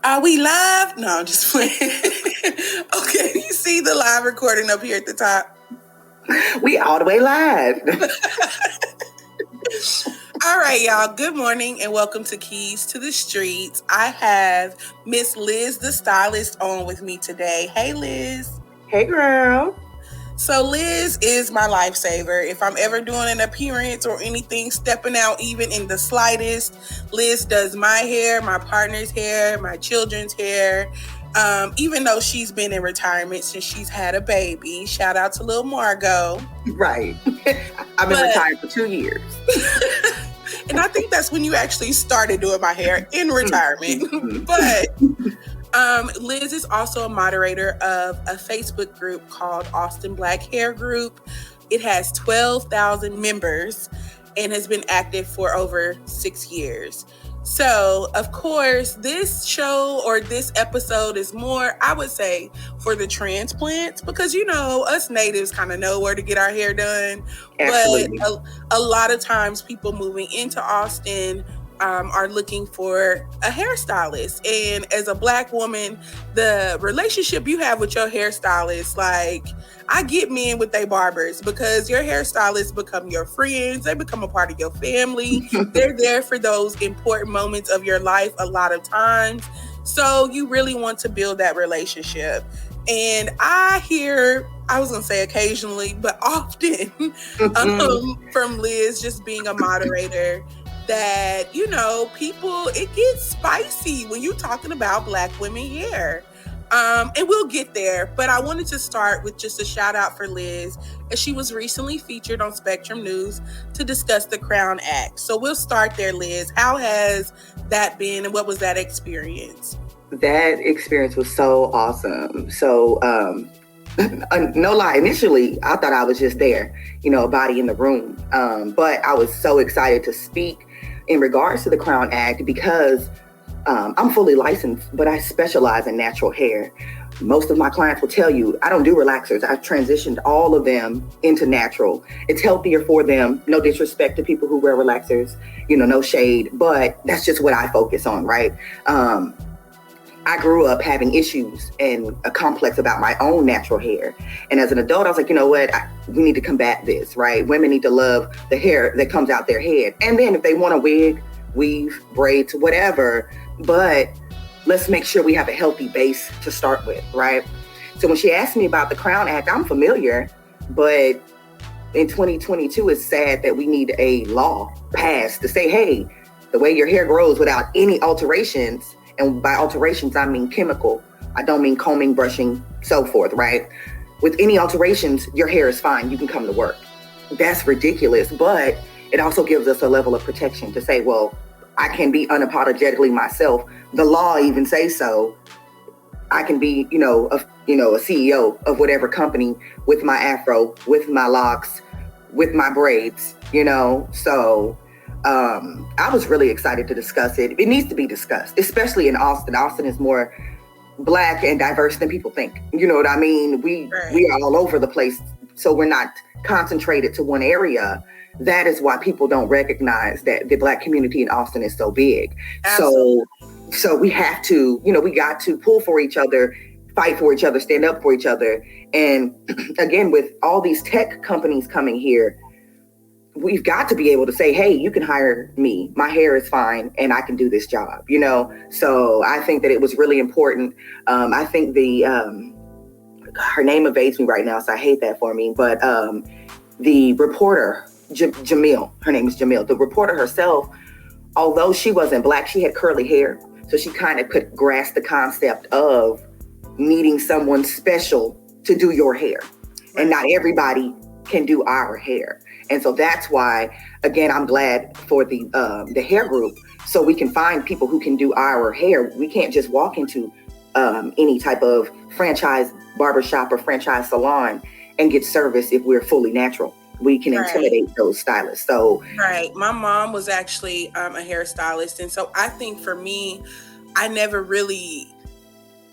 Are we live? No, I'm just playing. Okay, you see the live recording up here at the top? We all the way live. All right, y'all. Good morning and welcome to Keys to the Streets. I have Miss Lizz, the stylist, on with me today. Hey, Lizz. Hey, girl. So Lizz is my lifesaver. If I'm ever doing an appearance or anything, stepping out even in the slightest, Lizz does my hair, my partner's hair, my children's hair. Even though she's been in retirement since she's had a baby. Shout out to little Margot. Right. I've been retired for 2 years. And I think that's when you actually started doing my hair, in retirement. But Lizz is also a moderator of a Facebook group called Austin Black Hair Group. It has 12,000 members and has been active for over 6 years. So, of course, this show or this episode is more, I would say, for the transplants because, you know, us natives kind of know where to get our hair done. Absolutely. But a lot of times people moving into Austin are looking for a hairstylist. And as a Black woman, the relationship you have with your hairstylist, like, I get men with their barbers because your hairstylists become your friends. They become a part of your family. They're there for those important moments of your life a lot of times. So you really want to build that relationship. And I hear, I was going to say occasionally, but often from Lizz just being a moderator that, you know, people, it gets spicy when you're talking about Black women hair. And we'll get there, but I wanted to start with just a shout out for Lizz, as she was recently featured on Spectrum News to discuss the Crown Act. So we'll start there, Lizz. How has that been, and what was that experience? That experience was so awesome. So, no lie, initially, I thought I was just there, you know, a body in the room. But I was so excited to speak in regards to the Crown Act because I'm fully licensed, but I specialize in natural hair. Most of my clients will tell you, I don't do relaxers. I've transitioned all of them into natural. It's healthier for them. No disrespect to people who wear relaxers, you know, no shade, but that's just what I focus on, right? I grew up having issues and a complex about my own natural hair. And as an adult, I was like, you know what? We need to combat this, right? Women need to love the hair that comes out their head. And then if they want a wig, weave, braids, whatever, but let's make sure we have a healthy base to start with, right? So when she asked me about the Crown Act, I'm familiar, but in 2022, it's sad that we need a law passed to say, hey, the way your hair grows without any alterations, and by alterations, I mean chemical, I don't mean combing, brushing, so forth, right? With any alterations, your hair is fine, you can come to work. That's ridiculous, but it also gives us a level of protection to say, well, I can be unapologetically myself. The law even says so. I can be, a CEO of whatever company with my afro, with my locks, with my braids, So I was really excited to discuss it. It needs to be discussed, especially in Austin. Austin is more Black and diverse than people think. You know what I mean? We are all over the place, so we're not concentrated to one area. That is why people don't recognize that the Black community in Austin is so big. Absolutely. So we have to, we got to pull for each other, fight for each other, stand up for each other. And again, with all these tech companies coming here, we've got to be able to say, hey, you can hire me. My hair is fine and I can do this job, So I think that it was really important. I think her name evades me right now, so I hate that for me. But the reporter, Jamil, her name is Jamil. The reporter herself, although she wasn't Black, she had curly hair. So she kind of could grasp the concept of needing someone special to do your hair. And not everybody can do our hair. And so that's why, again, I'm glad for the hair group, so we can find people who can do our hair. We can't just walk into any type of franchise barbershop or franchise salon and get service if we're fully natural. We can intimidate those stylists. So my mom was actually a hairstylist, and so I think for me, I never really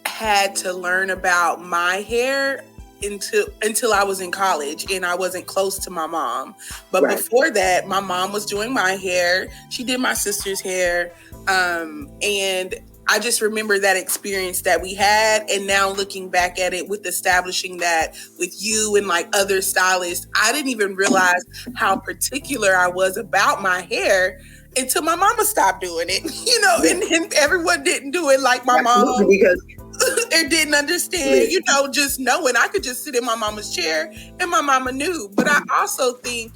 had to learn about my hair until I was in college, and I wasn't close to my mom. But before that, my mom was doing my hair. She did my sister's hair, and I just remember that experience that we had. And now looking back at it with establishing that with you and like other stylists, I didn't even realize how particular I was about my hair until my mama stopped doing it, and everyone didn't do it like my mom. Because and didn't understand, just knowing I could just sit in my mama's chair and my mama knew. But I also think,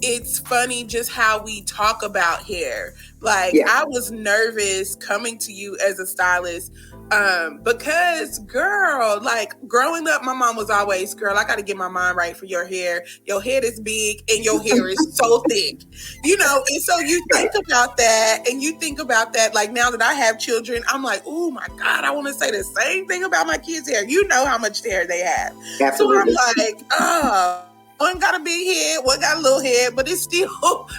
it's funny just how we talk about hair. Like, I was nervous coming to you as a stylist because, girl, like growing up, my mom was always, girl, I got to get my mind right for your hair. Your head is big and your hair is so thick, and so you think about that and you think about that. Like, now that I have children, I'm like, oh my God, I want to say the same thing about my kids' hair. You know how much hair they have. Absolutely. So I'm like, one got a big head, one got a little head, but it's still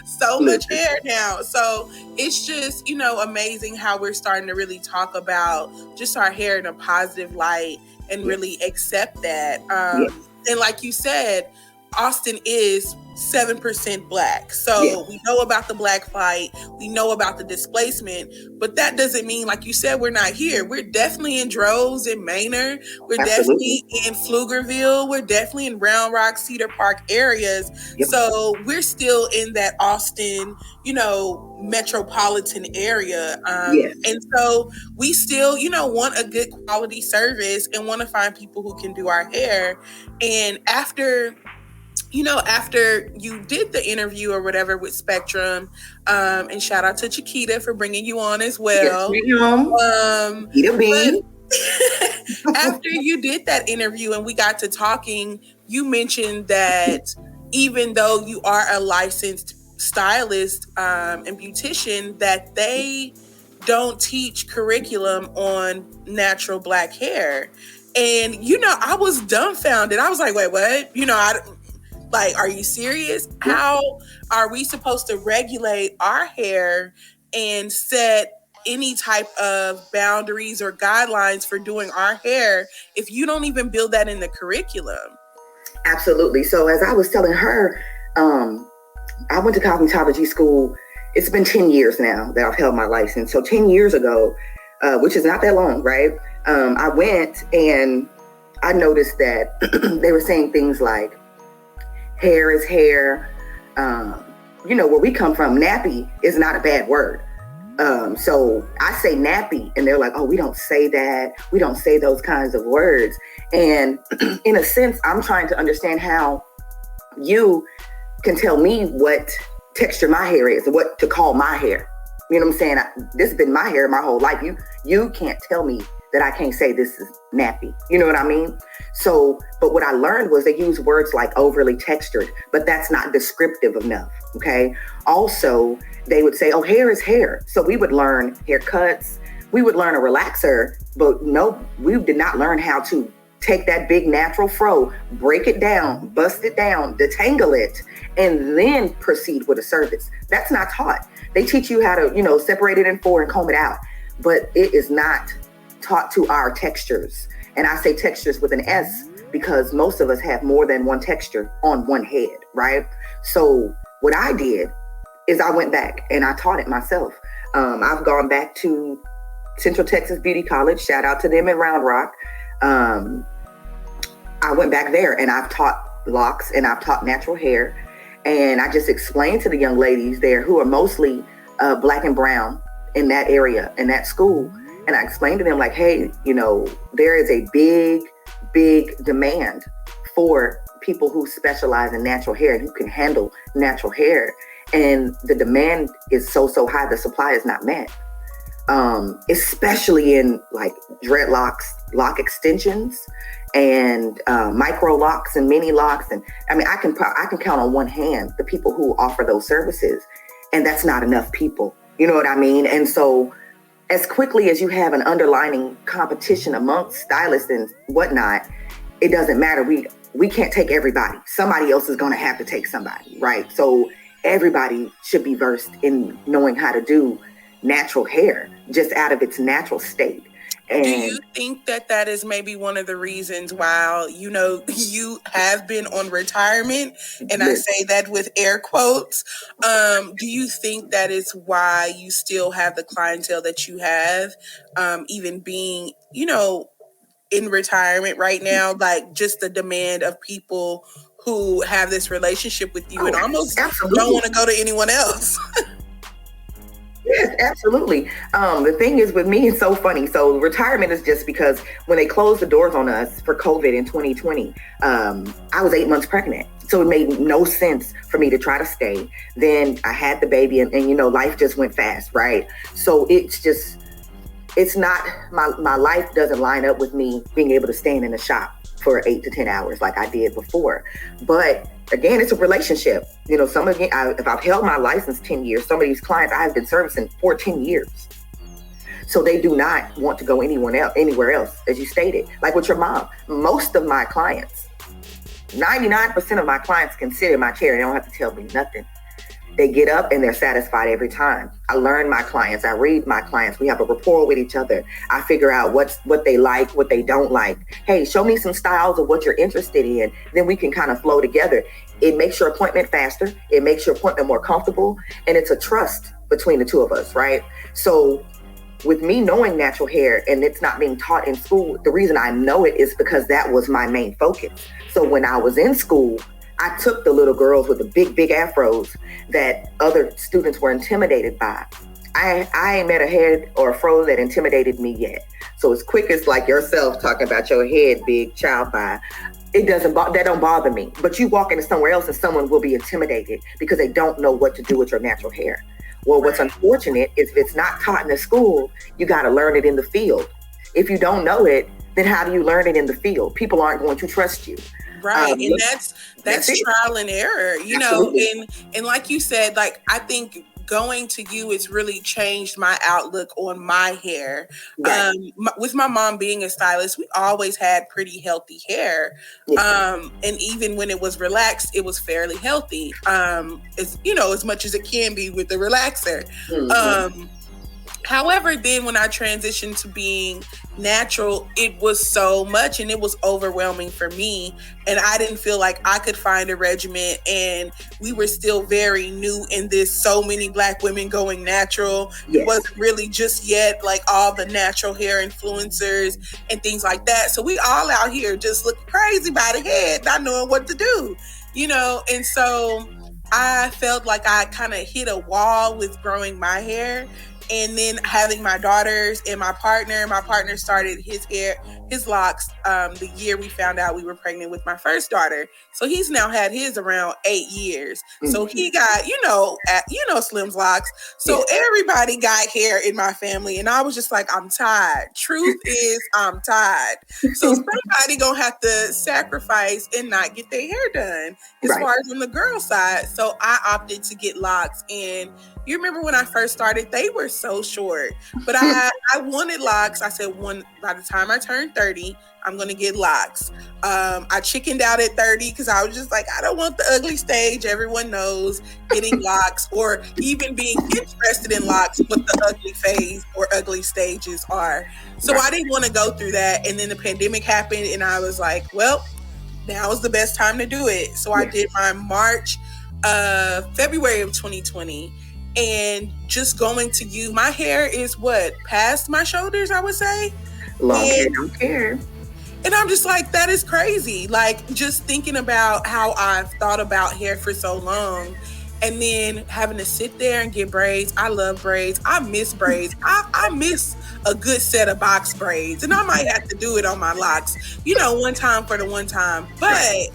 so much hair now. So it's just, amazing how we're starting to really talk about just our hair in a positive light and really accept that. And like you said, Austin is 7% Black. So we know about the Black fight. We know about the displacement, but that doesn't mean, like you said, we're not here. We're definitely in Droves and Manor. We're definitely in Pflugerville. We're definitely in Round Rock, Cedar Park areas. So we're still in that Austin, metropolitan area. And so we still, want a good quality service and want to find people who can do our hair. And after you did the interview or whatever with Spectrum, and shout out to Chiquita for bringing you on as well. After you did that interview and we got to talking, you mentioned that even though you are a licensed stylist and beautician, that they don't teach curriculum on natural Black hair. And, I was dumbfounded. I was like, wait, what? Like, are you serious? How are we supposed to regulate our hair and set any type of boundaries or guidelines for doing our hair if you don't even build that in the curriculum? Absolutely. So as I was telling her, I went to cosmetology school. It's been 10 years now that I've held my license. So 10 years ago, which is not that long, right? I went and I noticed that they were saying things like, hair is hair. Where we come from, nappy is not a bad word. So I say nappy and they're like, oh, we don't say that. We don't say those kinds of words. And in a sense, I'm trying to understand how you can tell me what texture my hair is and what to call my hair. You know what I'm saying? This has been my hair my whole life. You can't tell me that I can't say this is nappy. You know what I mean? So, but what I learned was they use words like overly textured, but that's not descriptive enough. Okay. Also, they would say, oh, hair is hair. So we would learn haircuts. We would learn a relaxer, but no, we did not learn how to take that big natural fro, break it down, bust it down, detangle it, and then proceed with a service. That's not taught. They teach you how to, separate it in four and comb it out, but it is not taught to our textures. And I say textures with an S because most of us have more than one texture on one head, right? So what I did is I went back and I taught it myself. I've gone back to Central Texas Beauty College. Shout out to them in Round Rock. I went back there and I've taught locks and I've taught natural hair. And I just explained to the young ladies there who are mostly Black and brown in that area, in that school. And I explained to them like, hey, there is a big demand for people who specialize in natural hair and who can handle natural hair. And the demand is so high, the supply is not met. Especially in like dreadlocks, lock extensions, and micro locks and mini locks. And I mean, I can count on one hand the people who offer those services, and that's not enough people. You know what I mean? And so as quickly as you have an underlining competition amongst stylists and whatnot, it doesn't matter. We can't take everybody. Somebody else is going to have to take somebody, right? So everybody should be versed in knowing how to do natural hair just out of its natural state. And do you think that that is maybe one of the reasons why, you have been on retirement, and I say that with air quotes? Do you think that is why you still have the clientele that you have, even being, in retirement right now, like just the demand of people who have this relationship with you and almost don't want to go to anyone else? Yes, absolutely. The thing is with me, it's so funny. So retirement is just because when they closed the doors on us for COVID in 2020, I was 8 months pregnant. So it made no sense for me to try to stay. Then I had the baby and life just went fast, right? So it's not, my life doesn't line up with me being able to stand in the shop for 8 to 10 hours like I did before. But again, it's a relationship. If I've held my license 10 years, some of these clients I have been servicing for 10 years. So they do not want to go anywhere else, as you stated. Like with your mom, most of my clients, 99% of my clients can sit in my chair and they don't have to tell me nothing. They get up and they're satisfied every time. I learn my clients. I read my clients. We have a rapport with each other. I figure out what they like, what they don't like. Hey, show me some styles of what you're interested in. Then we can kind of flow together. It makes your appointment faster. It makes your appointment more comfortable. And it's a trust between the two of us, right? So with me knowing natural hair and it's not being taught in school, the reason I know it is because that was my main focus. So when I was in school, I took the little girls with the big, big afros that other students were intimidated by. I ain't met a head or a fro that intimidated me yet. So as quick as like yourself talking about your head big child by, that don't bother me. But you walk into somewhere else and someone will be intimidated because they don't know what to do with your natural hair. Well, what's unfortunate is if it's not taught in the school, you got to learn it in the field. If you don't know it, then how do you learn it in the field? People aren't going to trust you. Right. And that's trial and error, and like you said, like, I think going to you, it's really changed my outlook on my hair. Right. With my mom being a stylist, we always had pretty healthy hair. And even when it was relaxed, it was fairly healthy. As much as it can be with the relaxer. Mm-hmm. However, then when I transitioned to being natural, it was so much and it was overwhelming for me. And I didn't feel like I could find a regimen. And we were still very new in this, so many Black women going natural. Yes. It wasn't really just yet like all the natural hair influencers and things like that. So we all out here just looking crazy by the head, not knowing what to do, And so I felt like I kind of hit a wall with growing my hair. And then having my daughters and my partner started his locks the year we found out we were pregnant with my first daughter. So he's now had his around 8 years. Mm-hmm. So he got, Slim's locks. So everybody got hair in my family. And I was just like, I'm tired. Truth is, I'm tired. So somebody gonna have to sacrifice and not get their hair done as far as on the girl side. So I opted to get locks. And you remember when I first started, they were so short, but I wanted locks. I said, by the time I turn 30, I'm going to get locks. I chickened out at 30 because I was just like, I don't want the ugly stage. Everyone knows getting locks or even being interested in locks, what the ugly phase or ugly stages are. So I didn't want to go through that. And then the pandemic happened and I was like, well, now is the best time to do it. So I did my February of 2020. And just going to you, my hair is past my shoulders, I would say. Long hair, don't care. And I'm just like, that is crazy. Like, just thinking about how I've thought about hair for so long and then having to sit there and get braids. I love braids. I miss braids. I miss a good set of box braids. And I might have to do it on my locks, one time for the one time. But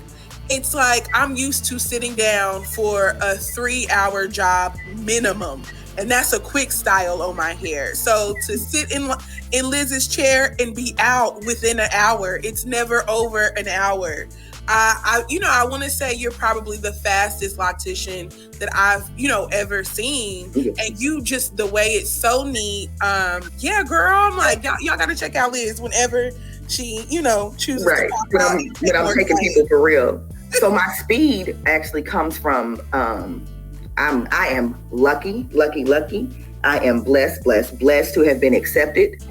it's like I'm used to sitting down for a 3-hour job minimum. And that's a quick style on my hair. So to sit in Lizz's chair and be out within an hour, it's never over an hour. I want to say you're probably the fastest loctician that I've, ever seen. And you just, the way it's so neat. Girl, I'm like, y'all got to check out Lizz whenever she, chooses to pop out. When I'm taking people for real. So my speed actually comes from, I am lucky. I am blessed to have been accepted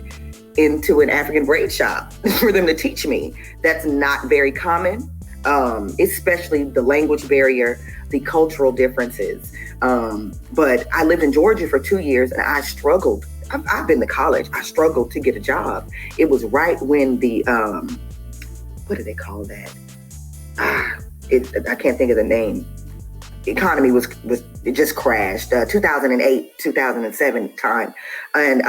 into an African braid shop for them to teach me. That's not very common, especially the language barrier, the cultural differences. But I lived in Georgia for 2 years and I struggled. I've been to college. I struggled to get a job. It was right when the, what do they call that? I can't think of the name. The economy it just crashed. 2008, 2007 time. And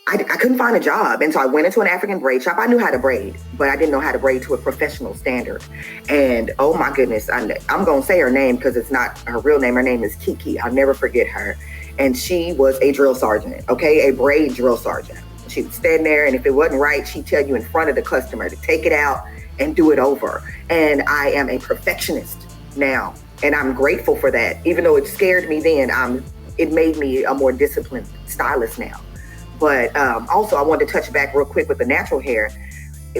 I couldn't find a job. And so I went into an African braid shop. I knew how to braid, but I didn't know how to braid to a professional standard. And oh my goodness, I'm going to say her name because it's not her real name. Her name is Kiki. I'll never forget her. And she was a drill sergeant, okay? A braid drill sergeant. She would stand there, and if it wasn't right, she'd tell you in front of the customer to take it out and do it over. And I am a perfectionist now, and I'm grateful for that. Even though it scared me then, it made me a more disciplined stylist now. But also, I wanted to touch back real quick with the natural hair.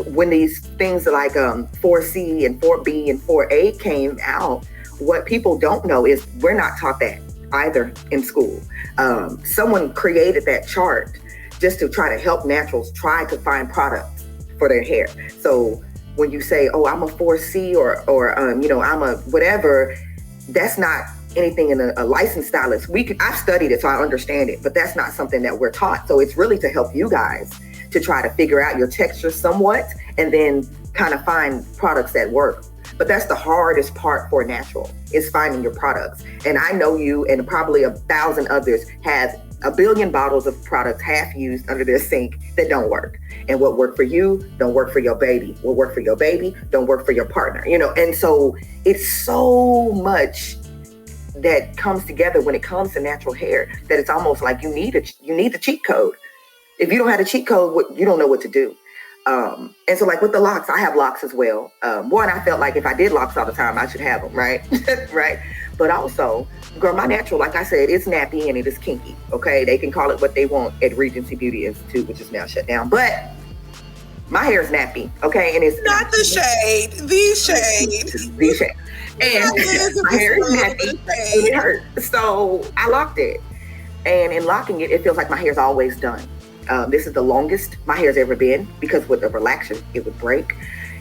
When these things like 4C and 4B and 4A came out, what people don't know is we're not taught that either in school. Someone created that chart just to try to help naturals try to find products for their hair. So when you say, oh, I'm a 4C or I'm a whatever, that's not anything in a licensed stylist. I've studied it, so I understand it, but that's not something that we're taught. So it's really to help you guys to try to figure out your texture somewhat and then kind of find products that work. But that's the hardest part for natural, is finding your products. And I know you and probably 1,000 others have 1 billion bottles of products half used under their sink that don't work. And what worked for you don't work for your baby. What worked for your baby don't work for your partner. And so it's so much that comes together when it comes to natural hair that it's almost like you need the cheat code. If you don't have the cheat code, you don't know what to do. And so like with the locks, I have locks as well. One, I felt like if I did locks all the time, I should have them, right? Right. But also, girl, my natural, like I said, it's nappy and it is kinky. Okay. They can call it what they want at Regency Beauty Institute, which is now shut down. But my hair is nappy. Okay. And it's not the shade, the shade. The shade. And my hair is nappy and it hurts. So I locked it. And in locking it, it feels like my hair's always done. This is the longest my hair's ever been because with a relaxer, it would break.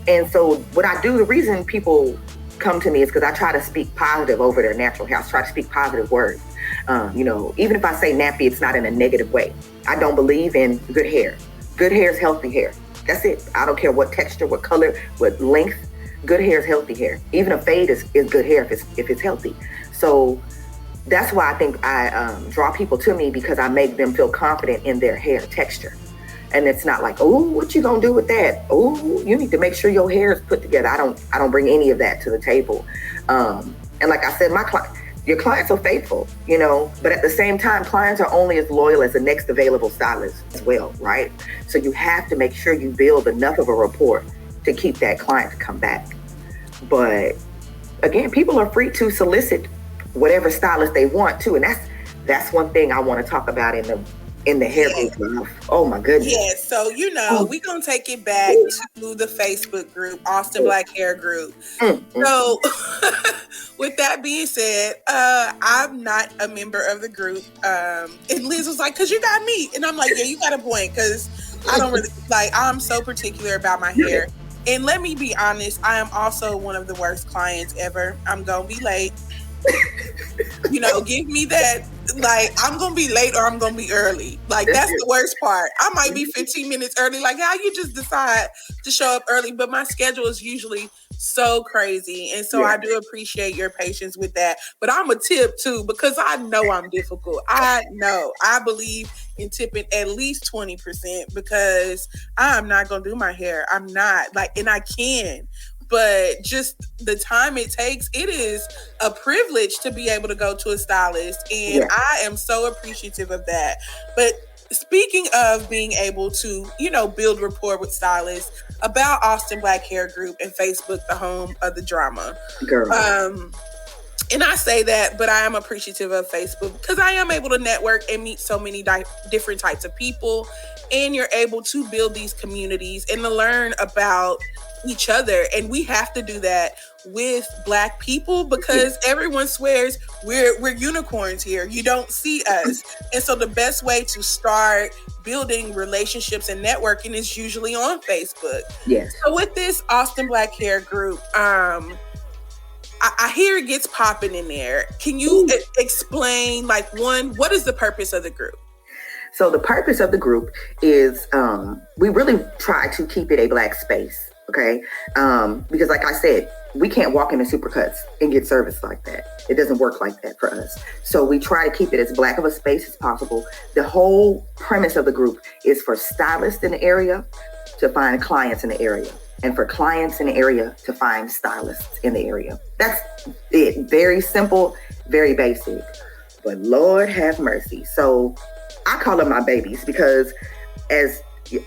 And so what I do, the reason people come to me is because I try to speak positive over their natural hair. I try to speak positive words. Even if I say nappy, it's not in a negative way. I don't believe in good hair. Good hair is healthy hair. That's it. I don't care what texture, what color, what length. Good hair is healthy hair. Even a fade is good hair if it's healthy. So that's why I think I draw people to me, because I make them feel confident in their hair texture. And it's not like, oh, what you gonna do with that? Oh, you need to make sure your hair is put together. I don't bring any of that to the table. And like I said, your clients are faithful, but at the same time, clients are only as loyal as the next available stylist as well, right? So you have to make sure you build enough of a rapport to keep that client to come back. But again, people are free to solicit whatever stylist they want to, and that's one thing I want to talk about in the hair group. Oh my goodness. Yeah, so we're gonna take it back to the Facebook group, Austin Black Hair Group. So with that being said, I'm not a member of the group. And Liz was like, 'cause you got me. And I'm like, yeah, you got a point, 'cause I don't really I'm so particular about my hair. And let me be honest, I am also one of the worst clients ever. I'm gonna be late. Give me that, I'm gonna be late or I'm gonna be early. That's the worst part. I might be 15 minutes early. How you just decide to show up early? But my schedule is usually so crazy. And so I do appreciate your patience with that. But I'm a tip too, because I know I'm difficult. I believe in tipping at least 20% because I'm not gonna do my hair. I'm not and I can. But just the time it takes, it is a privilege to be able to go to a stylist. And I am so appreciative of that. But speaking of being able to, build rapport with stylists, about Austin Black Hair Group and Facebook, the home of the drama. Girl. And I say that, but I am appreciative of Facebook because I am able to network and meet so many different types of people. And you're able to build these communities and to learn about each other. And we have to do that with Black people because everyone swears we're unicorns here. You don't see us. And so the best way to start building relationships and networking is usually on Facebook. Yes. So with this Austin Black Hair Group, I hear it gets popping in there. Can you explain, like, one, what is the purpose of the group? So the purpose of the group is we really try to keep it a Black space, okay? Because like I said, we can't walk into Supercuts and get service like that. It doesn't work like that for us. So we try to keep it as Black of a space as possible. The whole premise of the group is for stylists in the area to find clients in the area, and for clients in the area to find stylists in the area. That's it. Very simple, very basic. But Lord have mercy. So I call them my babies because as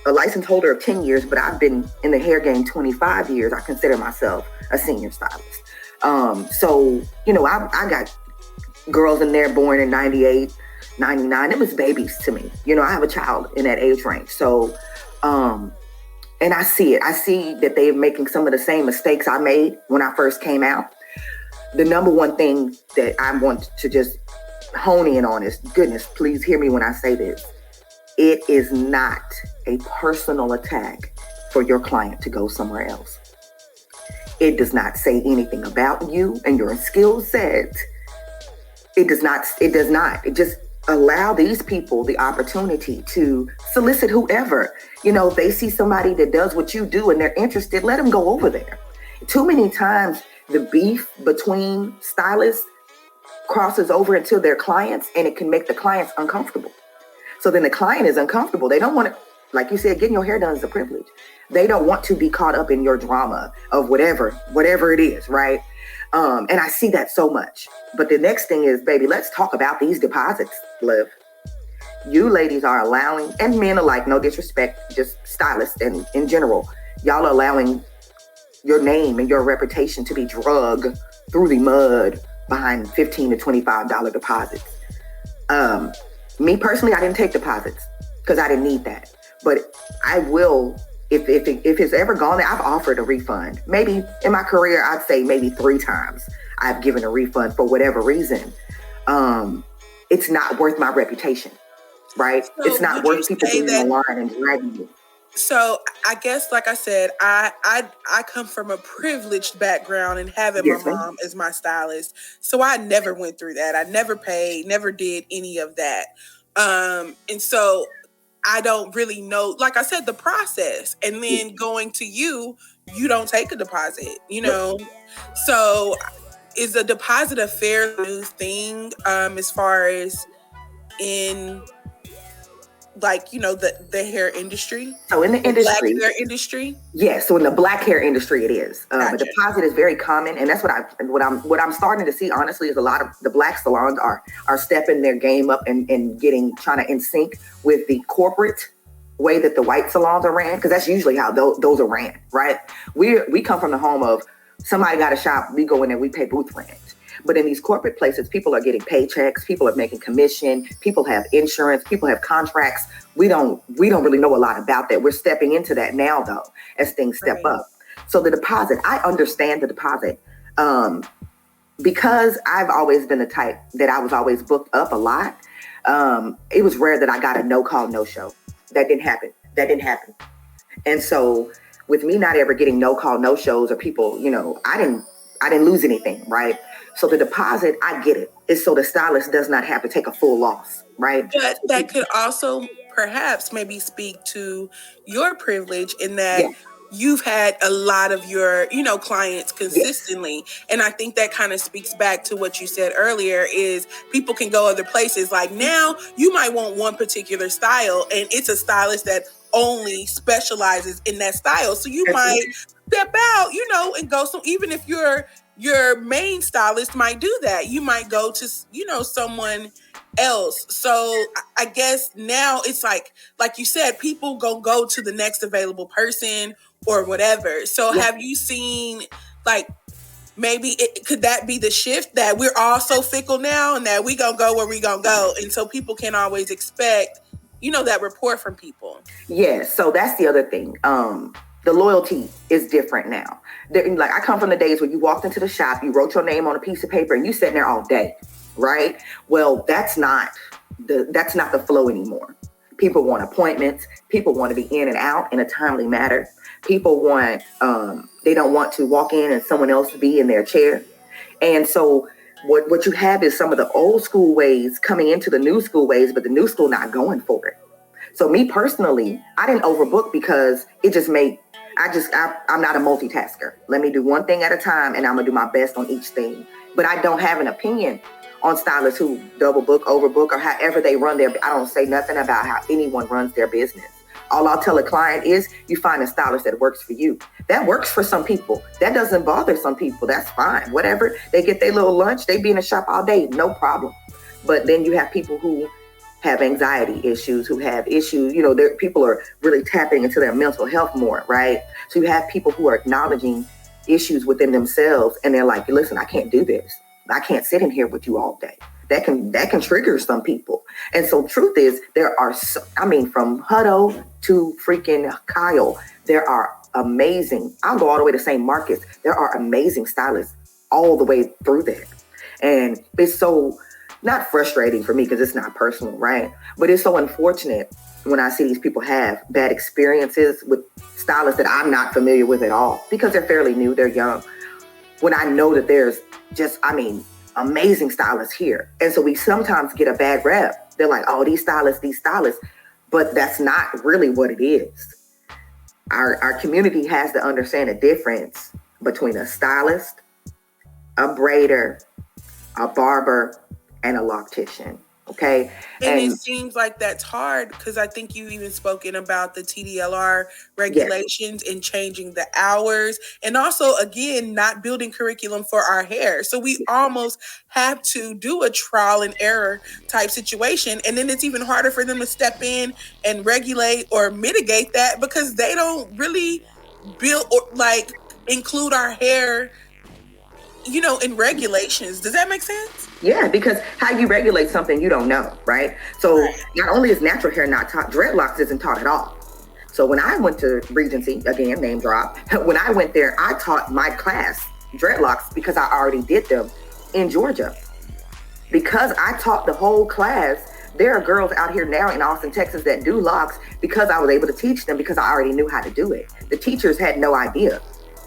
a license holder of 10 years, but I've been in the hair game 25 years, I consider myself a senior stylist. So, you know, I got girls in there born in 98, 99. It was babies to me. You know, I have a child in that age range. So, and I see it. I see that they're making some of the same mistakes I made when I first came out. The number one thing that I want to just hone in on is, goodness, please hear me when I say this. It is not a personal attack for your client to go somewhere else. It does not say anything about you and your skill set. It does not. It just allow these people the opportunity to solicit whoever. You know, if they see somebody that does what you do and they're interested, let them go over there. Too many times the beef between stylists crosses over into their clients, and it can make the clients uncomfortable. So then the client is uncomfortable. They don't want to, like you said, getting your hair done is a privilege. They don't want to be caught up in your drama of whatever it is, right? And I see that so much. But the next thing is, baby, let's talk about these deposits, Liv. You ladies are allowing, and men alike, no disrespect, just stylists and in general, y'all are allowing your name and your reputation to be drug through the mud behind $15 to $25 deposits. Me personally, I didn't take deposits because I didn't need that. But I will, if it's ever gone there, I've offered a refund. Maybe in my career, I'd say maybe 3 times I've given a refund for whatever reason. It's not worth my reputation, right? So it's not worth people being online and dragging me. So I guess, like I said, I come from a privileged background and having my mom as my stylist. So I never went through that. I never paid, never did any of that. And so I don't really know, like I said, the process. And then going to you don't take a deposit, you know? So is a deposit a fair new thing as far as in, like, you know, the hair industry? So in the industry, Black hair industry? Yes. So in the Black hair industry, it is. Gotcha. The deposit is very common, and that's what I'm starting to see. Honestly, is a lot of the Black salons are stepping their game up and trying to in sync with the corporate way that the white salons are ran, because that's usually how those are ran, right? We come from the home of somebody got a shop, we go in there, we pay booth rent. But in these corporate places, people are getting paychecks, people are making commission, people have insurance, people have contracts. We don't really know a lot about that. We're stepping into that now, though, as things step up. So the deposit, I understand the deposit. Because I've always been the type that I was always booked up a lot. It was rare that I got a no call, no show. That didn't happen. And so with me not ever getting no call, no shows, or people, you know, I didn't lose anything, right? So the deposit, I get it. It's so the stylist does not have to take a full loss, right? But that could also perhaps maybe speak to your privilege in that you've had a lot of your, you know, clients consistently. Yes. And I think that kind of speaks back to what you said earlier is people can go other places. Like now you might want one particular style and it's a stylist that only specializes in that style. So you might step out, you know, and go. So even if your main stylist might do that, you might go to, you know, someone else. So I guess now it's like you said, people go to the next available person or whatever. So have you seen, like, maybe could that be the shift that we're all so fickle now and that we gonna go where we gonna go? And so people can't always expect, you know, that rapport from people. Yeah. So that's the other thing. The loyalty is different now. Like, I come from the days where you walked into the shop, you wrote your name on a piece of paper, and you sat there all day, right? Well, that's not the flow anymore. People want appointments. People want to be in and out in a timely manner. People want, they don't want to walk in and someone else be in their chair. And so what you have is some of the old school ways coming into the new school ways, but the new school not going for it. So me personally, I didn't overbook because it just made, I'm not a multitasker. Let me do one thing at a time, and I'm gonna do my best on each thing. But I don't have an opinion on stylists who double book, overbook, or however they run their, I don't say nothing about how anyone runs their business. All I'll tell a client is you find a stylist that works for you. That works for some people. That doesn't bother some people. That's fine. Whatever. They get their little lunch. They be in the shop all day. No problem. But then you have people who have anxiety issues, who have issues, people are really tapping into their mental health more, right? So you have people who are acknowledging issues within themselves, and they're like, listen, I can't do this. I can't sit in here with you all day. That can trigger some people. And so truth is, there are, from Hutto to freaking Kyle, there are amazing, I'll go all the way to St. Marcus. There are amazing stylists all the way through there. And it's so not frustrating for me because it's not personal, right? But it's so unfortunate when I see these people have bad experiences with stylists that I'm not familiar with at all because they're fairly new, they're young. When I know that there's just, amazing stylists here. And so we sometimes get a bad rep. They're like, oh, these stylists, but that's not really what it is. Our community has to understand the difference between a stylist, a braider, a barber, and a loctician. Okay. And it seems like that's hard because I think you even spoken about the TDLR regulations and changing the hours, and also, again, not building curriculum for our hair. So we almost have to do a trial and error type situation. And then it's even harder for them to step in and regulate or mitigate that because they don't really build or include our hair, in regulations. Does that make sense? Yeah, because how you regulate something you don't know, right? So not only is natural hair not taught, dreadlocks isn't taught at all. So when I went to Regency, again, name drop, when I went there, I taught my class dreadlocks because I already did them in Georgia. Because I taught the whole class, there are girls out here now in Austin, Texas that do locks because I was able to teach them because I already knew how to do it. The teachers had no idea.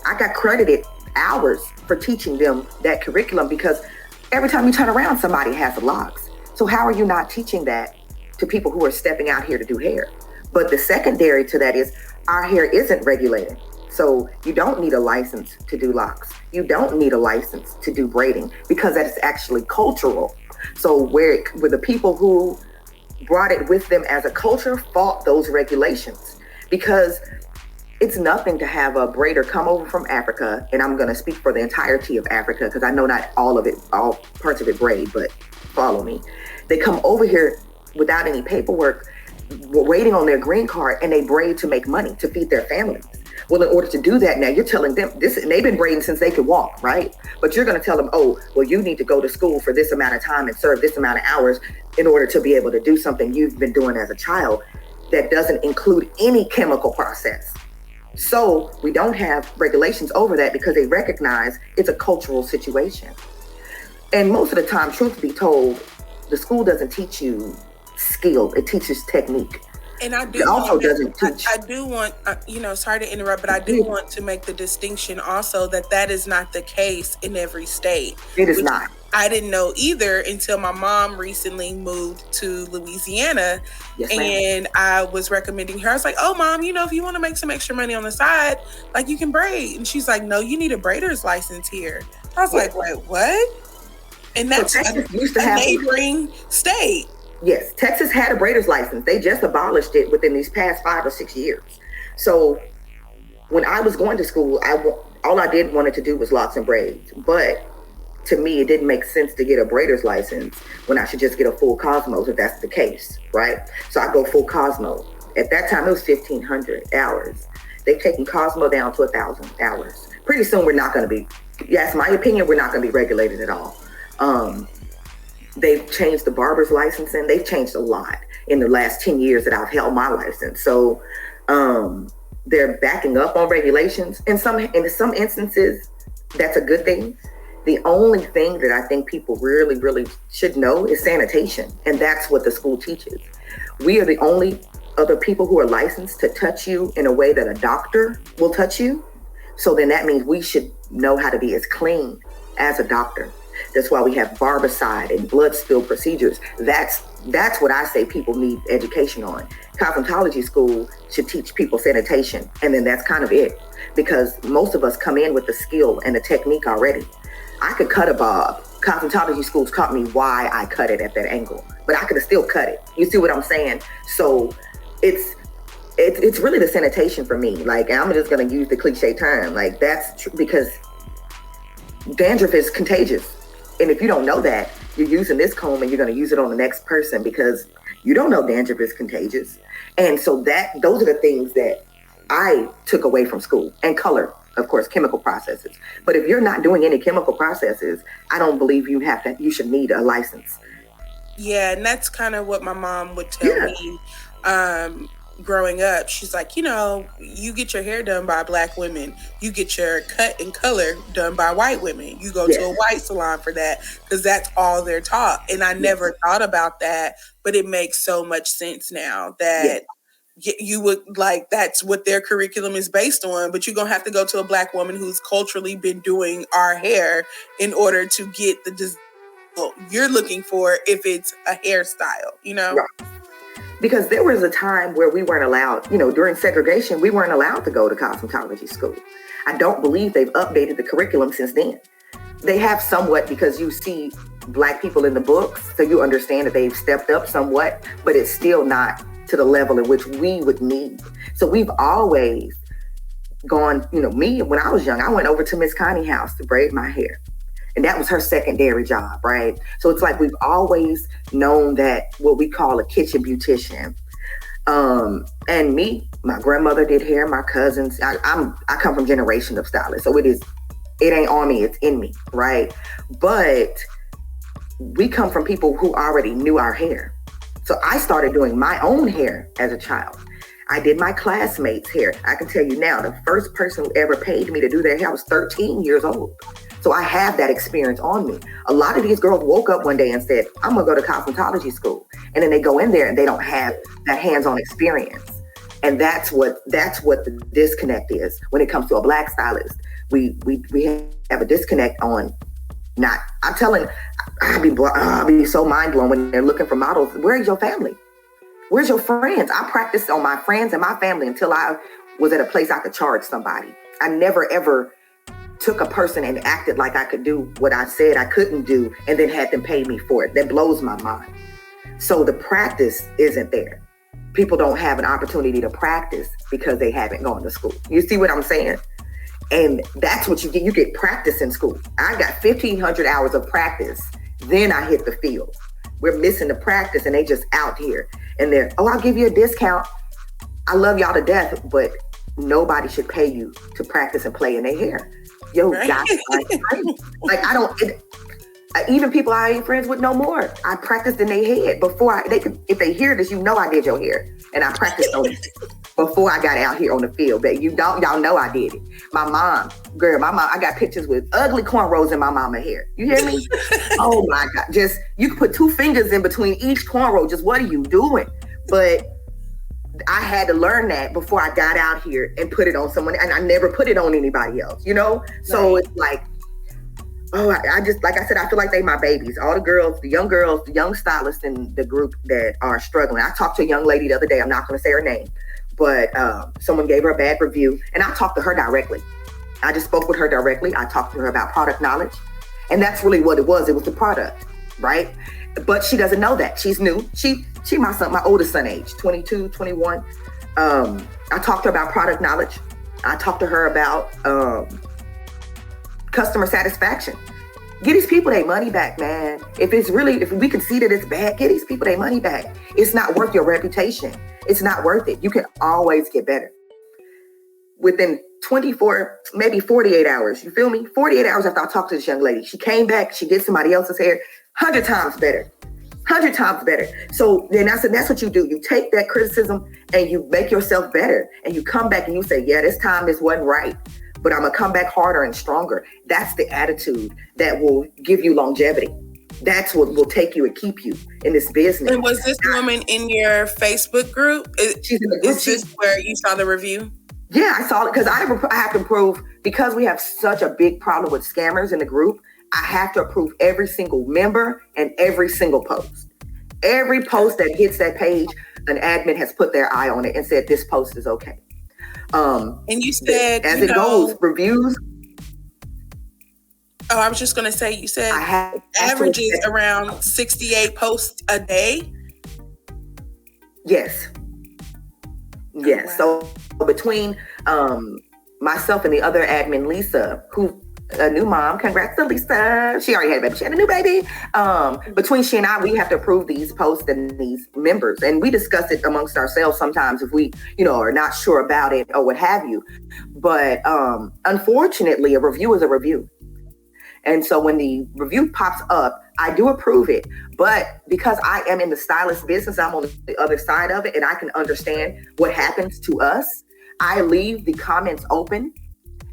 I got credited hours for teaching them that curriculum because every time you turn around, somebody has locks. So how are you not teaching that to people who are stepping out here to do hair? But the secondary to that is our hair isn't regulated. So you don't need a license to do locks. You don't need a license to do braiding because that is actually cultural. So where the people who brought it with them as a culture fought those regulations because it's nothing to have a braider come over from Africa, and I'm going to speak for the entirety of Africa because I know not all parts of it braid, but follow me. They come over here without any paperwork, waiting on their green card, and they braid to make money to feed their families. Well, in order to do that now, you're telling them this, and they've been braiding since they could walk, right? But you're going to tell them, oh, well, you need to go to school for this amount of time and serve this amount of hours in order to be able to do something you've been doing as a child that doesn't include any chemical process. So we don't have regulations over that because they recognize it's a cultural situation. And most of the time, truth be told, the school doesn't teach you skill. It teaches technique. And I do want, sorry to interrupt, but I do want to make the distinction also that is not the case in every state. It is not. I didn't know either until my mom recently moved to Louisiana. Yes, and I was recommending her. I was like, oh, Mom, if you want to make some extra money on the side, you can braid. And she's like, no, you need a braider's license here. I was like, wait, what? And that's a neighboring state. Yes, Texas had a braider's license. They just abolished it within these past 5 or 6 years. So when I was going to school, all I did wanted to do was locks and braids. But to me, it didn't make sense to get a braider's license when I should just get a full Cosmos if that's the case, right? So I go full Cosmo. At that time, it was 1,500 hours. They've taken Cosmo down to 1,000 hours. Pretty soon, we're not going to be, yes, my opinion, we're not going to be regulated at all. They've changed the barber's licensing. They've changed a lot in the last 10 years that I've held my license. So they're backing up on regulations. In some instances, that's a good thing. The only thing that I think people really, really should know is sanitation. And that's what the school teaches. We are the only other people who are licensed to touch you in a way that a doctor will touch you. So then that means we should know how to be as clean as a doctor. That's why we have barbicide and blood spill procedures. That's what I say people need education on. Cosmetology school should teach people sanitation. And then that's kind of it. Because most of us come in with the skill and the technique already. I could cut a bob. Cosmetology schools taught me why I cut it at that angle, but I could have still cut it. You see what I'm saying? So it's really the sanitation for me. Like, I'm just going to use the cliche term. Like, that's because dandruff is contagious. And if you don't know that, you're using this comb and you're going to use it on the next person because you don't know dandruff is contagious. And so those are the things that I took away from school. And color, of course, chemical processes. But if you're not doing any chemical processes, I don't believe you should need a license. Yeah, and that's kind of what my mom would tell me growing up. She's like, you get your hair done by Black women. You get your cut and color done by white women. You go to a white salon for that because that's all they're taught. And I never thought about that, but it makes so much sense now that you would that's what their curriculum is based on, but you're going to have to go to a Black woman who's culturally been doing our hair in order to get the design you're looking for if it's a hairstyle, Right. Because there was a time where we weren't allowed, during segregation, we weren't allowed to go to cosmetology school. I don't believe they've updated the curriculum since then. They have somewhat because you see Black people in the books, so you understand that they've stepped up somewhat, but it's still not to the level in which we would need. So we've always gone, me, when I was young, I went over to Miss Connie's house to braid my hair. And that was her secondary job, right? So it's like we've always known that what we call a kitchen beautician. And me, my grandmother did hair, my cousins. I come from generation of stylists. So it ain't on me, it's in me, right? But we come from people who already knew our hair. So I started doing my own hair as a child. I did my classmates' hair. I can tell you now, the first person who ever paid me to do their hair, I was 13 years old. So I have that experience on me. A lot of these girls woke up one day and said, I'm gonna go to cosmetology school. And then they go in there and they don't have that hands-on experience. And that's what the disconnect is when it comes to a Black stylist. We have a disconnect on I'll be so mind blown when they're looking for models. Where's your family? Where's your friends? I practiced on my friends and my family until I was at a place I could charge somebody. I never ever took a person and acted like I could do what I said I couldn't do and then had them pay me for it. That blows my mind. So the practice isn't there. People don't have an opportunity to practice because they haven't gone to school. You see what I'm saying? And that's what you get. You get practice in school. I got 1,500 hours of practice. Then I hit the field. We're missing the practice and they just out here. And they're, I'll give you a discount. I love y'all to death, but nobody should pay you to practice and play in their hair. Yo, right. Guys, even people I ain't friends with no more. I practiced in their head before if they hear this, I did your hair. And I practiced on it before I got out here on the field. But y'all know I did it. My mom, I got pictures with ugly cornrows in my mama hair. You hear me? Oh my God. Just, you can put 2 fingers in between each cornrow. Just what are you doing? But I had to learn that before I got out here and put it on someone. And I never put it on anybody else, So It's like, I just, like I said, I feel like they my babies. All the girls, the young stylists in the group that are struggling. I talked to a young lady the other day. I'm not going to say her name, but someone gave her a bad review and I talked to her directly. I just spoke with her directly. I talked to her about product knowledge. And that's really what it was. It was the product, right? But she doesn't know that. She's new. She my oldest son age, 22, 21. I talked to her about product knowledge. I talked to her about customer satisfaction. Get these people their money back, man. If we can see that it's bad, get these people their money back. It's not worth your reputation. It's not worth it. You can always get better. Within 24, maybe 48 hours, you feel me? 48 hours after I talked to this young lady, she came back, she did somebody else's hair, 100 times better. 100 times better. So then that's what you do. You take that criticism and you make yourself better, and you come back and you say, yeah, this wasn't right, but I'm gonna come back harder and stronger. That's the attitude that will give you longevity. That's what will take you and keep you in this business. And was this woman in your Facebook group? She's in the group. Is this where you saw the review? Yeah, I saw it because I have to prove, because we have such a big problem with scammers in the group, I have to approve every single member and every single post. Every post that hits that page, an admin has put their eye on it and said, this post is okay. And you said, as it goes, reviews. Oh, I was just going to say, you said averages around 68 posts a day? Yes. Yes. Oh, wow. So between myself and the other admin, Lisa, who a new mom, congrats to Lisa. She already had a baby. She had a new baby. Between she and I, we have to approve these posts and these members. And we discuss it amongst ourselves sometimes if we, are not sure about it or what have you. But unfortunately, a review is a review. And so when the review pops up, I do approve it. But because I am in the stylist business, I'm on the other side of it, and I can understand what happens to us. I leave the comments open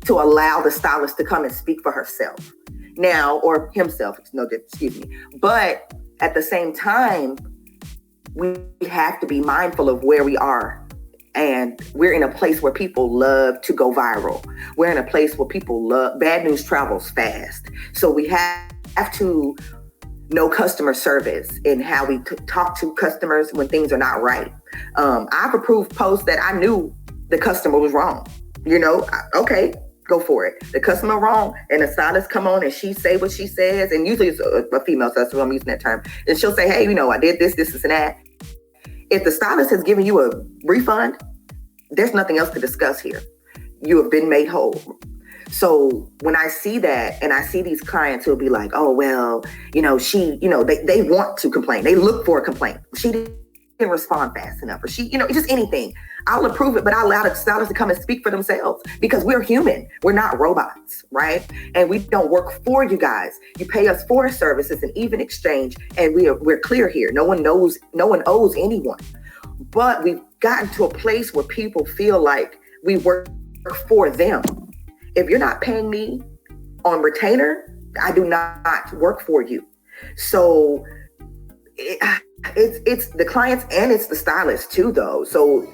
to allow the stylist to come and speak for herself now, or himself. Excuse me. But at the same time, we have to be mindful of where we are. And we're in a place where people love to go viral. We're in a place where people love, bad news travels fast. So we have to know customer service and how we talk to customers when things are not right. I've approved posts that I knew the customer was wrong. Okay, go for it. The customer wrong, and the stylist come on and she say what she says, and usually it's a female stylist, so I'm using that term. And she'll say, hey, I did this, and that. If the stylist has given you a refund, there's nothing else to discuss here. You have been made whole. So when I see that, and I see these clients who'll be like, oh, well, she, they want to complain. They look for a complaint. She didn't respond fast enough, or she, just anything. I'll approve it, but I'll allow the stylist to come and speak for themselves, because we're human. We're not robots, right? And we don't work for you guys. You pay us for services and even exchange, and we're clear here. No one owes anyone. But we've gotten to a place where people feel like we work for them. If you're not paying me on retainer, I do not work for you. So it's the clients and it's the stylist too, though. So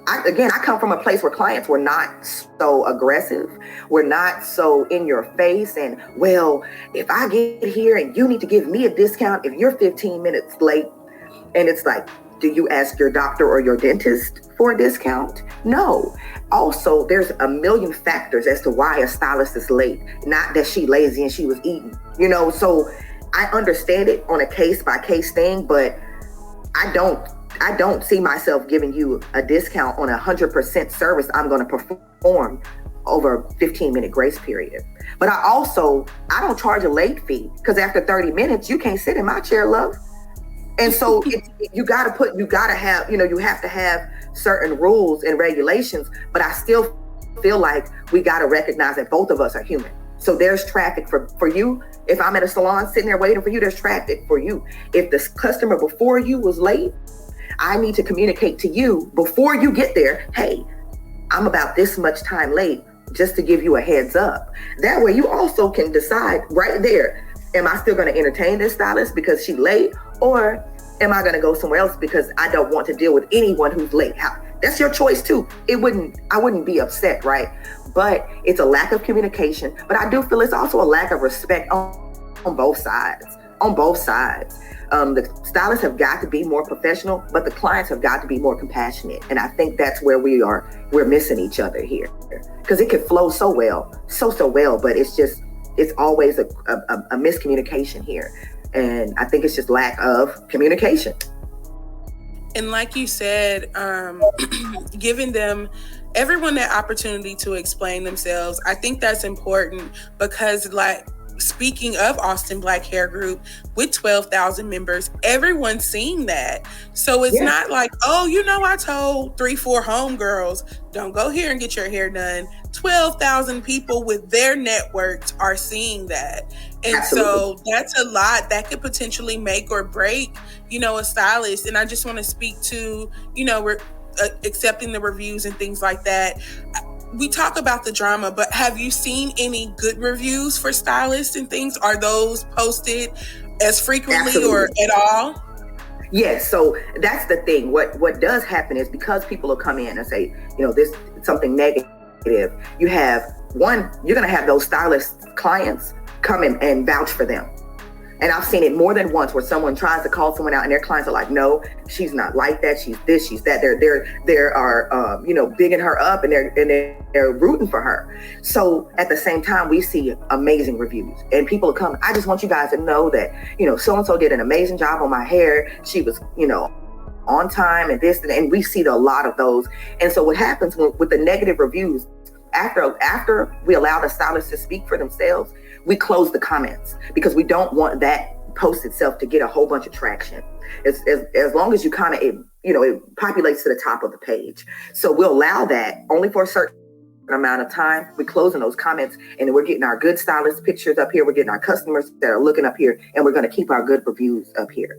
I come from a place where clients were not so aggressive. We're not so in your face and, well, if I get here and you need to give me a discount if you're 15 minutes late. And it's like, do you ask your doctor or your dentist for a discount? No. Also, there's a million factors as to why a stylist is late. Not that she lazy and she was eating, So I understand it on a case by case thing, but I don't see myself giving you a discount on 100% service I'm going to perform over a 15-minute grace period. But I don't charge a late fee, because after 30 minutes, you can't sit in my chair, love. And so you have to have certain rules and regulations, but I still feel like we got to recognize that both of us are human. So there's traffic for you. If I'm at a salon sitting there waiting for you, there's traffic for you. If the customer before you was late, I need to communicate to you before you get there, hey, I'm about this much time late, just to give you a heads up. That way you also can decide right there, am I still going to entertain this stylist because she's late, or am I going to go somewhere else because I don't want to deal with anyone who's late? That's your choice too. I wouldn't be upset, right? But it's a lack of communication. But I do feel it's also a lack of respect on both sides. The stylists have got to be more professional, but the clients have got to be more compassionate. And I think that's where we're missing each other here, because it could flow so well, but it's always a miscommunication here. And I think it's just lack of communication. And like you said, giving everyone that opportunity to explain themselves, I think that's important, because like speaking of Austin Black Hair Group with 12,000 members, everyone's seeing that. So it's not like, oh, I told 3-4 homegirls, don't go here and get your hair done. 12,000 people with their networks are seeing that. And Absolutely. so that's a lot that could potentially make or break, a stylist. And I just want to speak to, we're accepting the reviews and things like that. We talk about the drama, but have you seen any good reviews for stylists and things? Are those posted as frequently Absolutely. or at all? Yes. So that's the thing. What does happen is because people will come in and say, this something negative, you're going to have those stylist clients come in and vouch for them. And I've seen it more than once where someone tries to call someone out and their clients are like, no, she's not like that. She's this, she's that. They're bigging her up and they're rooting for her. So at the same time, we see amazing reviews and people come. I just want you guys to know that, so-and-so did an amazing job on my hair. She was, on time and this, and we see a lot of those. And so what happens with the negative reviews, after we allow the stylists to speak for themselves, we close the comments because we don't want that post itself to get a whole bunch of traction. As long as you kind of, it populates to the top of the page. So we'll allow that only for a certain amount of time. We're closing those comments and we're getting our good stylist pictures up here. We're getting our customers that are looking up here, and we're going to keep our good reviews up here.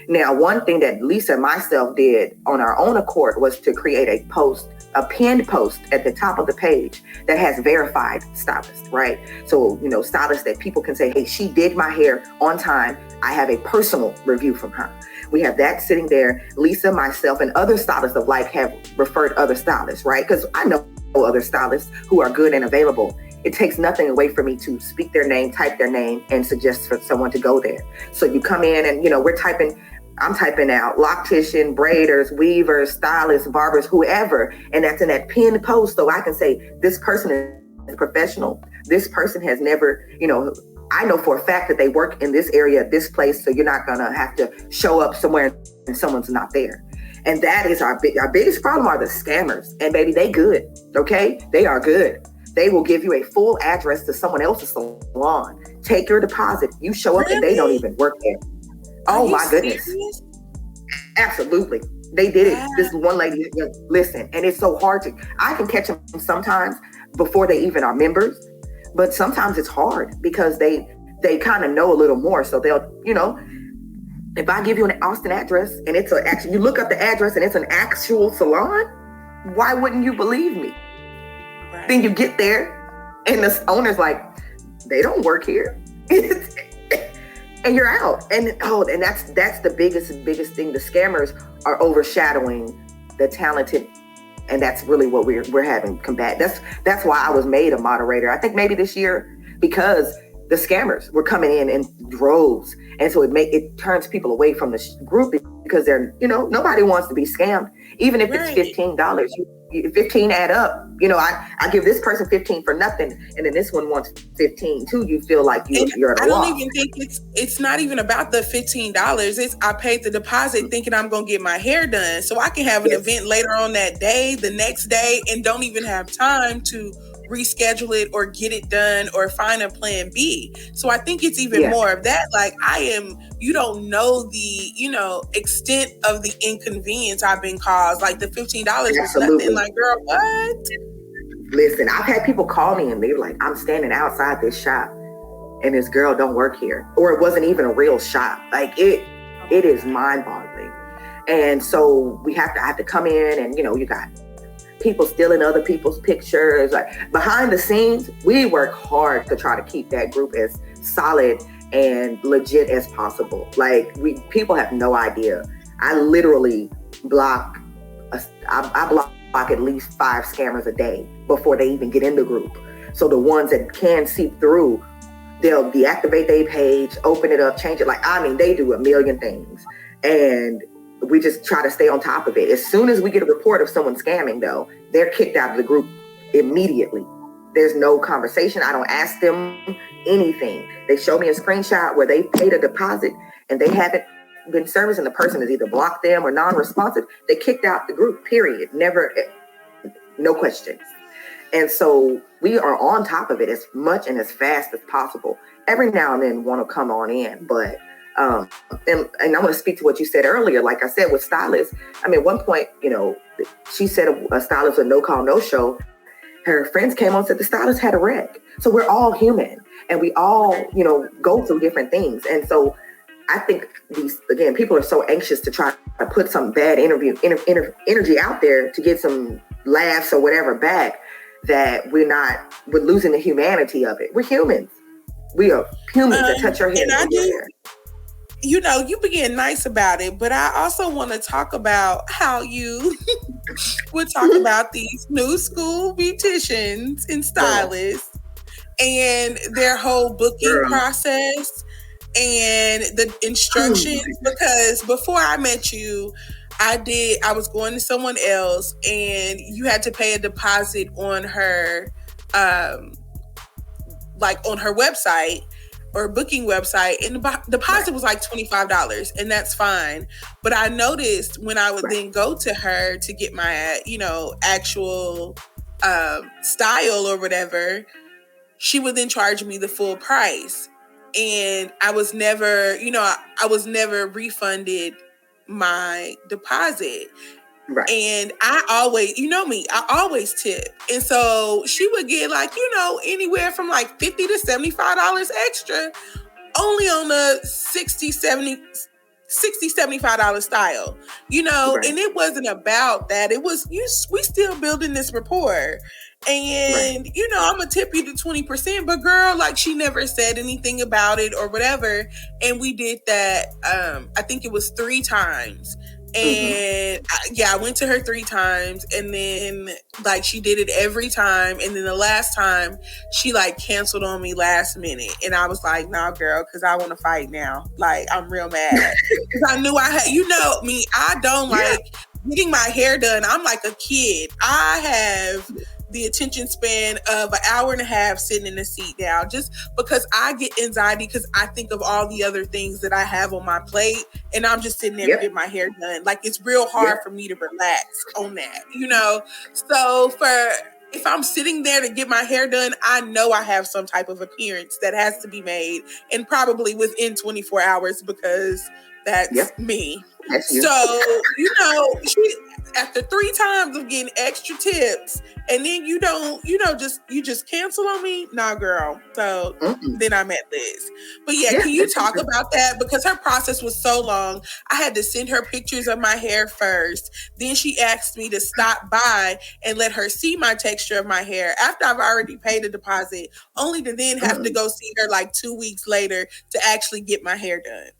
Now, one thing that Lisa and myself did on our own accord was to create a pinned post at the top of the page that has verified stylists, right? So, stylists that people can say, hey, she did my hair on time. I have a personal review from her. We have that sitting there. Lisa, myself, and other stylists alike have referred other stylists, right? Because I know other stylists who are good and available. It takes nothing away from me to speak their name, type their name, and suggest for someone to go there. So you come in and, I'm typing out loctician, braiders, weavers, stylists, barbers, whoever. And that's in that pinned post. So I can say, this person is professional. This person has never, I know for a fact that they work in this area at this place. So you're not going to have to show up somewhere and someone's not there. And that is our biggest problem are the scammers. And baby, they good. Okay. They are good. They will give you a full address to someone else's salon. Take your deposit. You show up and they don't even work there. Oh my goodness. Serious? Absolutely. They did it. This one lady, listen, and it's so hard I can catch them sometimes before they even are members, but sometimes it's hard because they kind of know a little more. So they'll, if I give you an Austin address and you look up the address and it's an actual salon, why wouldn't you believe me? Right. Then you get there and the owner's like, they don't work here. And you're out. And that's the biggest thing. The scammers are overshadowing the talented, and that's really what we're having combat. That's why I was made a moderator. I think maybe this year because the scammers were coming in droves, and so it turns people away from the group because they're nobody wants to be scammed, even if it's $15. 15 add up. I give this person 15 for nothing, and then this one wants 15 too. You feel like you're at a loss. I don't even think it's not even about the $15. It's I paid the deposit thinking I'm gonna get my hair done, so I can have an event later on that day, the next day, and don't even have time to reschedule it or get it done or find a plan B. So I think it's even more of that. Like you don't know the, extent of the inconvenience I've been caused. Like the $15 is nothing. Like, girl, what? Listen, I've had people call me and they're like, I'm standing outside this shop and this girl don't work here. Or it wasn't even a real shop. Like it is mind boggling. And so I have to come in and, you got people stealing other people's pictures. Like behind the scenes, we work hard to try to keep that group as solid and legit as possible. Like people have no idea. I literally block at least 5 scammers a day before they even get in the group. So the ones that can seep through, they'll deactivate their page, open it up, change it. They do a million things. And we just try to stay on top of it. As soon as we get a report of someone scamming, though, they're kicked out of the group immediately. There's no conversation. I don't ask them anything. They show me a screenshot where they paid a deposit and they haven't been serviced, and the person has either blocked them or non-responsive. They kicked out the group, period. Never, no questions. And so we are on top of it as much and as fast as possible. Every now and then want to come on in, but and I want to speak to what you said earlier. Like I said, with stylists, I mean, at one point, she said a stylist would no call, no show. Her friends came on and said the stylist had a wreck. So we're all human and we all, go through different things. And so I think people are so anxious to try to put some bad energy out there to get some laughs or whatever back, that we're losing the humanity of it. We're humans. We are humans that touch your head and your hair. You being nice about it, but I also want to talk about how you would talk about these new school beauticians and stylists and their whole booking process and the instructions. Because before I met you, I was going to someone else and you had to pay a deposit on her, on her website or booking website, and the deposit was like $25, and that's fine. But I noticed when I would then go to her to get my, actual style or whatever, she would then charge me the full price. And I was never, I was never refunded my deposit. Right. And I always, me, I always tip. And so she would get anywhere from like $50 to $75 extra only on the $60, $75 style, right. And it wasn't about that. It was, we still building this rapport. And, right. I'm going to tip you to 20%, but girl, she never said anything about it or whatever. And we did that. I think it was 3 times. And I went to her 3 times, and then she did it every time. And then the last time she canceled on me last minute. And I was like, nah, girl, cause I want to fight now. I'm real mad. Cause I knew I had, me, I don't like getting my hair done. I'm like a kid. I have the attention span of an hour and a half sitting in a seat now, just because I get anxiety because I think of all the other things that I have on my plate, and I'm just sitting there to get my hair done. It's real hard for me to relax on that, So if I'm sitting there to get my hair done, I know I have some type of appearance that has to be made, and probably within 24 hours, because that's me. That's you. So, she, after 3 times of getting extra tips, and then you just cancel on me? Nah, girl. So then I met Liz. But can you talk about that? Because her process was so long. I had to send her pictures of my hair first. Then she asked me to stop by and let her see my texture of my hair after I've already paid a deposit, only to then have to go see her 2 weeks later to actually get my hair done.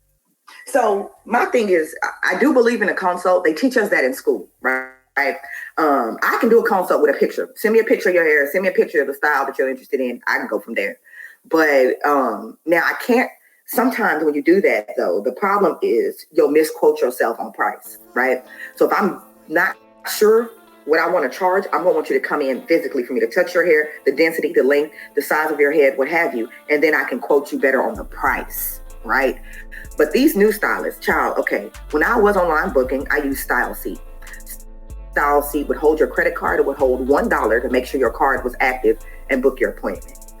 So my thing is, I do believe in a consult. They teach us that in school, right? I can do a consult with a picture. Send me a picture of your hair. Send me a picture of the style that you're interested in. I can go from there. But now I can't. Sometimes when you do that, though, the problem is you'll misquote yourself on price, right? So if I'm not sure what I want to charge, I'm going to want you to come in physically for me to touch your hair, the density, the length, the size of your head, what have you. And then I can quote you better on the price, right? But these new stylists, when I was online booking, I used Style Seat. Style Seat would hold your credit card. It would hold $1 to make sure your card was active and book your appointment.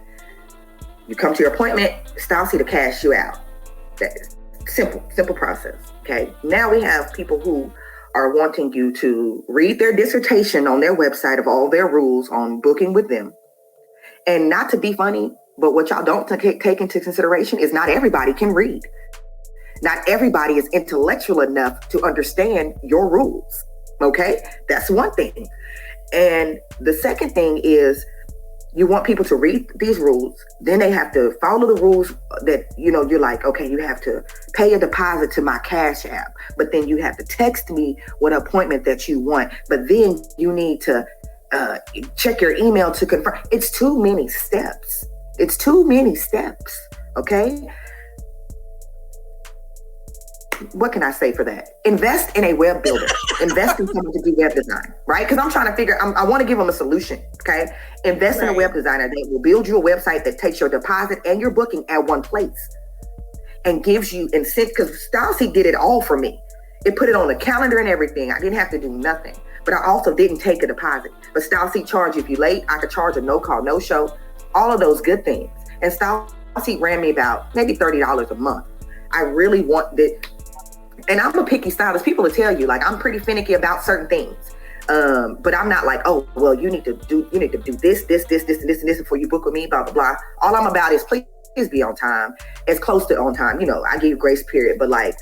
You come to your appointment, Style Seat will cash you out. That's simple process, okay? Now we have people who are wanting you to read their dissertation on their website of all their rules on booking with them. And not to be funny, but what y'all don't take into consideration is not everybody can read. Not everybody is intellectual enough to understand your rules. Okay, that's one thing. And the second thing is you want people to read these rules. Then they have to follow the rules that, you're like, okay, you have to pay a deposit to my Cash App, but then you have to text me what appointment that you want. But then you need to check your email to confirm. It's too many steps. Okay. What can I say for that? Invest in a web builder. Invest in someone to do web design, right? Because I'm trying to figure, I want to give them a solution, okay? Invest in a web designer that will build you a website that takes your deposit and your booking at one place and gives you incentive, because Stylist did it all for me. It put it on the calendar and everything. I didn't have to do nothing. but I also didn't take a deposit. But Style Seat charged you if you're late. I could charge a no call, no show, all of those good things. And Style Seat ran me about maybe $30 a month. I really wanted, and I'm a picky stylist. People will tell you, like, I'm pretty finicky about certain things. But I'm not like, oh, well, you need to do this, and this before you book with me, blah, blah, blah. All I'm about is please be on time, as close to on time. I give you grace period, but like,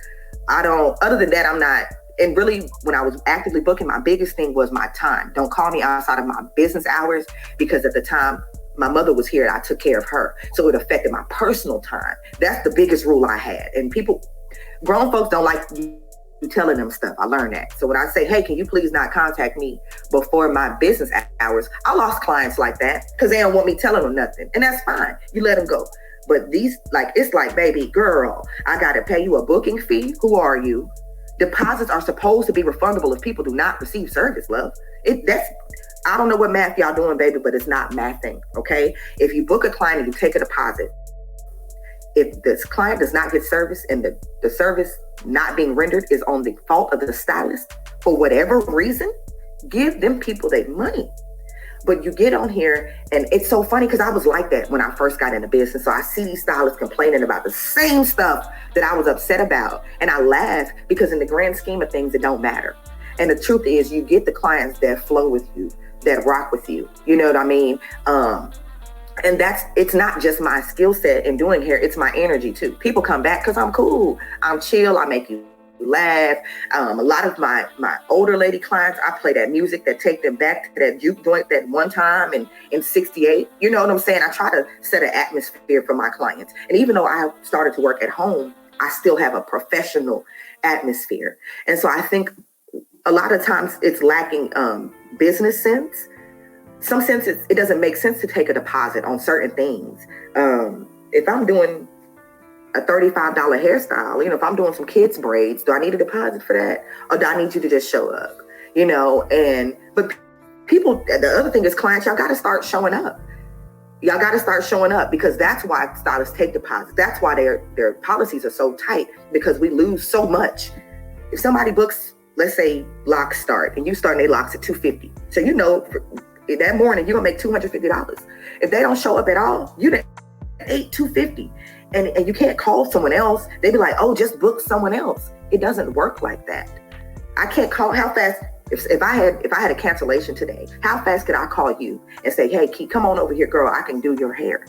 I don't, other than that, I'm not. And really, when I was actively booking, my biggest thing was my time. Don't call me outside of my business hours, because at the time, my mother was here and I took care of her. So it affected my personal time. That's the biggest rule I had. And grown folks don't like you telling them stuff. I learned that. So when I say, hey, can you please not contact me before my business hours? I lost clients like that because they don't want me telling them nothing. And that's fine. You let them go. But these, like, it's like, baby girl, I got to pay you a booking fee. Who are you? Deposits are supposed to be refundable if people do not receive service, love. I don't know what math y'all doing, baby, but it's not mathing, okay? If you book a client and you take a deposit, if this client does not get service and the service not being rendered is on the fault of the stylist for whatever reason, give them people their money. But you get on here, and it's so funny because I was like that when I first got into business. So I see these stylists complaining about the same stuff that I was upset about. And I laugh because in the grand scheme of things, it don't matter. And the truth is, you get the clients that flow with you, that rock with you. You know what I mean? And it's not just my skill set in doing hair, it's my energy too. People come back because I'm cool, I'm chill, I make you laugh. A lot of my older lady clients, I play that music that take them back to that juke joint that one time in 68. You know what I'm saying? I try to set an atmosphere for my clients. And even though I have started to work at home, I still have a professional atmosphere. And so I think a lot of times it's lacking business sense. Some sense it doesn't make sense to take a deposit on certain things. If I'm doing a $35 hairstyle, if I'm doing some kids braids, do I need a deposit for that? Or do I need you to just show up? But people, the other thing is clients, y'all got to start showing up. Y'all got to start showing up, because that's why stylists take deposits. That's why their policies are so tight, because we lose so much. If somebody books, let's say locks start, and you start their locks at $250. So that morning you're gonna make $250. If they don't show up at all, you done ate $250. And you can't call someone else. They be like, oh, just book someone else. It doesn't work like that. I can't call. How fast, if I had a cancellation today, how fast could I call you and say, hey, come on over here, girl, I can do your hair?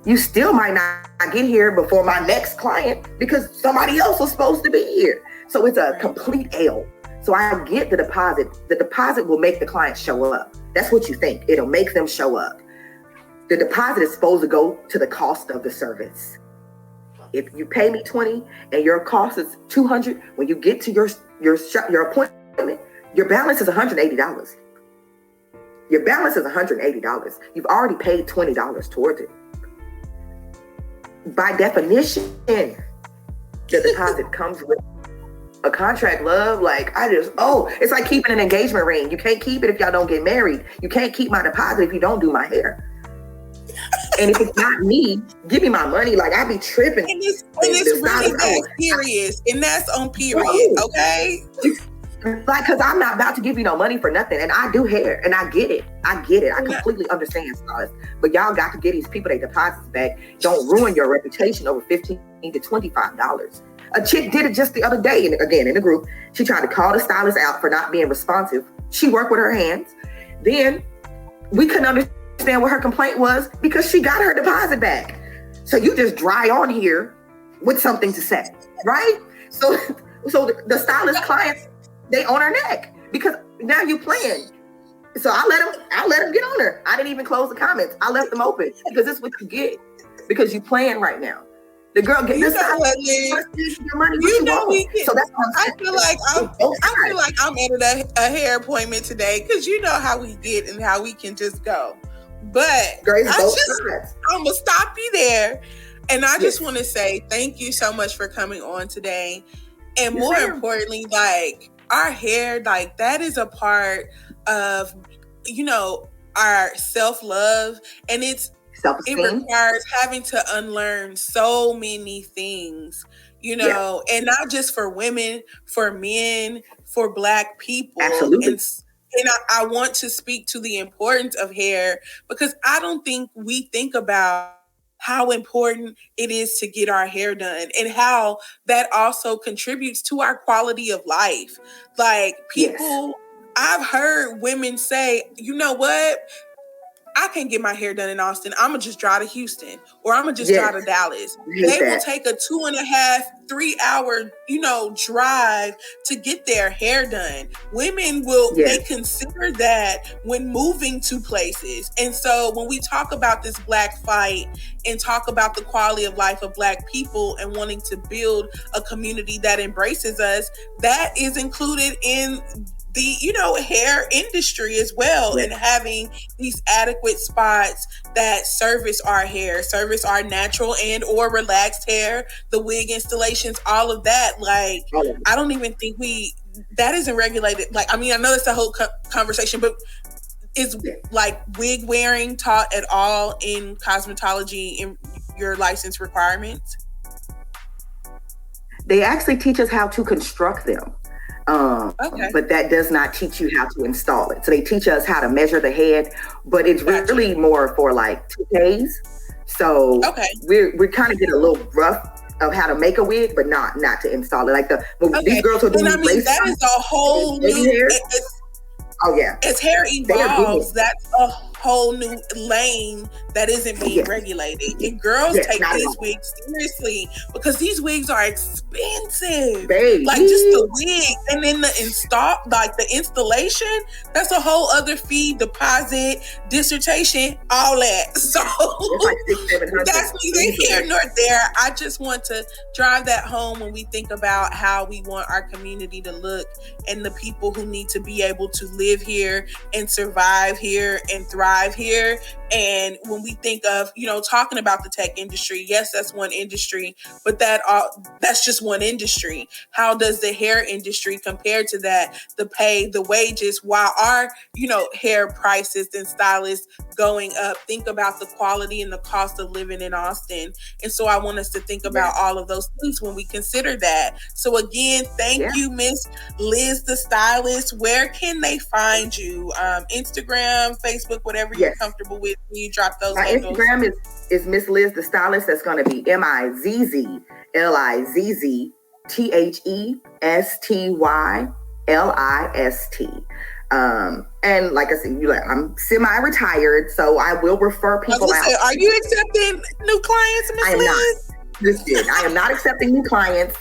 You still might not get here before my next client because somebody else was supposed to be here. So it's a complete L. So I get the deposit. The deposit will make the client show up. That's what you think. It'll make them show up. The deposit is supposed to go to the cost of the service. If you pay me $20 and your cost is $200, when you get to your appointment, your balance is $180. Your balance is $180. You've already paid $20 towards it. By definition, the deposit comes with a contract, love. It's like keeping an engagement ring. You can't keep it if y'all don't get married. You can't keep my deposit if you don't do my hair. And if it's not me, give me my money. Like, I be tripping. And it's really that serious. And that's on period, okay? Like, because I'm not about to give you no money for nothing. And I do hair, and I get it. I completely understand, stylists. But y'all got to get these people their deposits back. Don't ruin your reputation over $15 to $25. A chick did it just the other day, and again, in the group. She tried to call the stylist out for not being responsive. She worked with her hands. Then we couldn't understand what her complaint was because she got her deposit back. So you just dry on here with something to say, right? So the stylist clients, they on her neck because now you playing. So I let them get on her. I didn't even close the comments. I left them open because this is what you get because you playing right now. The girl get this your money. So that's what I feel like I'm at a hair appointment today because you know how we get and how we can just go. But I'm gonna stop you there, and I just want to say thank you so much for coming on today, and more importantly, like our hair, like that is a part of our self-love, and it requires having to unlearn so many things, and not just for women, for men, for Black people. Absolutely. And I want to speak to the importance of hair, because I don't think we think about how important it is to get our hair done and how that also contributes to our quality of life. Like, people, I've heard women say, you know what? I can't get my hair done in Austin. I'm going to just drive to Houston, or I'm going to just drive to Dallas. They will take a 2.5, 3 hour, drive to get their hair done. Women they consider that when moving to places. And so when we talk about this Black fight and talk about the quality of life of Black people and wanting to build a community that embraces us, that is included in the hair industry as well, and having these adequate spots that service our hair, service our natural and or relaxed hair, the wig installations, all of that. Like, I don't even think that isn't regulated. Like, I mean, I know it's a whole conversation, but is like wig wearing taught at all in cosmetology in your license requirements? They actually teach us how to construct them. But that does not teach you how to install it. So they teach us how to measure the head, but it's really more for like toupees. So we kind of get a little rough of how to make a wig, but not to install it. Like these girls are doing that is a whole new hair. As hair evolves, that's a whole new lane that isn't being regulated. And girls take these wigs seriously, because these wigs are expensive. Like, just the wig, and then the installation, that's a whole other fee, deposit, dissertation, all that. So that's neither here nor there. I just want to drive that home when we think about how we want our community to look, and the people who need to be able to live here and survive here and thrive here. And when we think of, talking about the tech industry, yes, that's one industry, but that's just one industry. How does the hair industry compare to that? The pay, the wages, while our, hair prices and stylists going up, think about the quality and the cost of living in Austin. And so I want us to think about all of those things when we consider that. So again, thank you, Miss Lizz, the stylist. Where can they find you? Instagram, Facebook, whatever you're comfortable with. You drop those. My handles. Instagram is Miss Lizz, the stylist. That's going to be MizzLizzThestyList. And like I said, I'm semi-retired, so I will refer people out. Are you accepting new clients, Miss Lizz? I am not accepting new clients.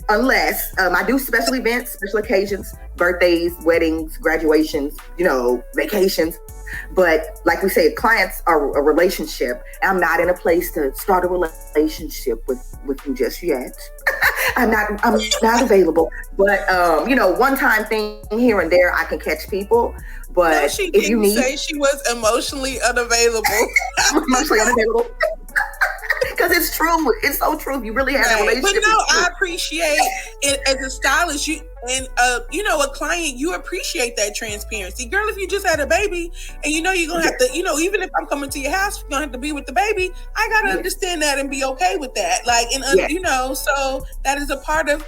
Unless I do special events, special occasions, birthdays, weddings, graduations, vacations. But like we say, clients are a relationship. I'm not in a place to start a relationship with you just yet. I'm not available. But one-time thing here and there, I can catch people. But no, she didn't say she was emotionally unavailable. Emotionally unavailable. Because it's true. It's so true. You really have a relationship. But no, I appreciate it as a stylist. A client, you appreciate that transparency. Girl, if you just had a baby and you're going to have to, even if I'm coming to your house, you're going to have to be with the baby. I got to understand that and be okay with that. Like, so that is a part of,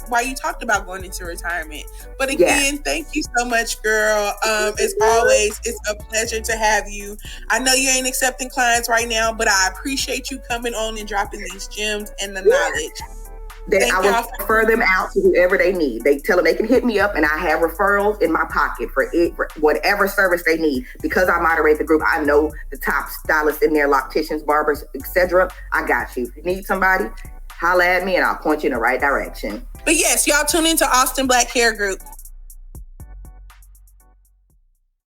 why you talked about going into retirement. But again, thank you so much, girl. As always, it's a pleasure to have you. I know you ain't accepting clients right now, but I appreciate you coming on and dropping these gems and the knowledge. I will refer them out to whoever they need. They tell them they can hit me up, and I have referrals in my pocket for whatever service they need. Because I moderate the group, I know the top stylists in there, locticians, barbers, etc. I got you. If you need somebody, holla at me, and I'll point you in the right direction. But yes, y'all tune into Austin Black Hair Group.